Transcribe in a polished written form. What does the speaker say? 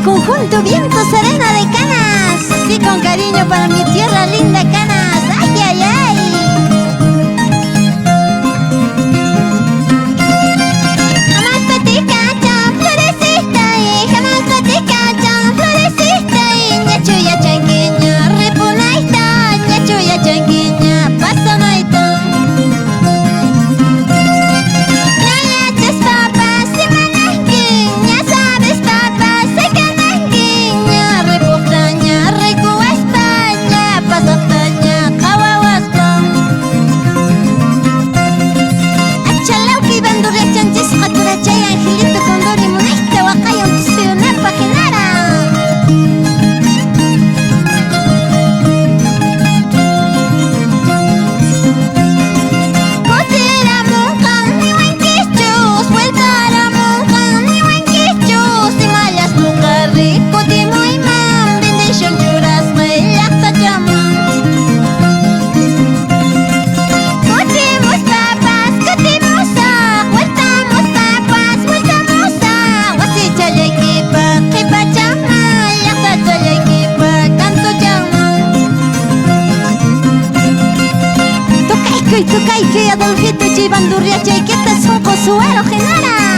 conjunto Viento Serena de Canas. Sí, con cariño para mi tierra linda Canas. Ay, ay, ay. Jamás paticacha, florecista y jamás paticacha, florecista y ñachuya chanquiña, repunaita, ñachuya chanquiña, pasamaita. Ñañaches papas y mananquín, ya sabes papas, se cananquín, ña repujaña, recuba España, pasataña, cahuahuaspa. Achalauqui bandurria chanchis qaturachay angelito condori munayta waqayan tusuyunapa genara. Kutiramunqan niwankichus, vueltaramunqan niwankichus, imallas nuqarri kutimuyman, bendición churasqay llaqtachaman. Cutimos papas, cutimosaq, vueltamos papas, vueltamosaq, wasichallaykipaq qhipachaman, llaqtachallaykipaq cantochaman. Tukaykuy, Adolfito chay bandurriachaykitas sunqu suwaro genara.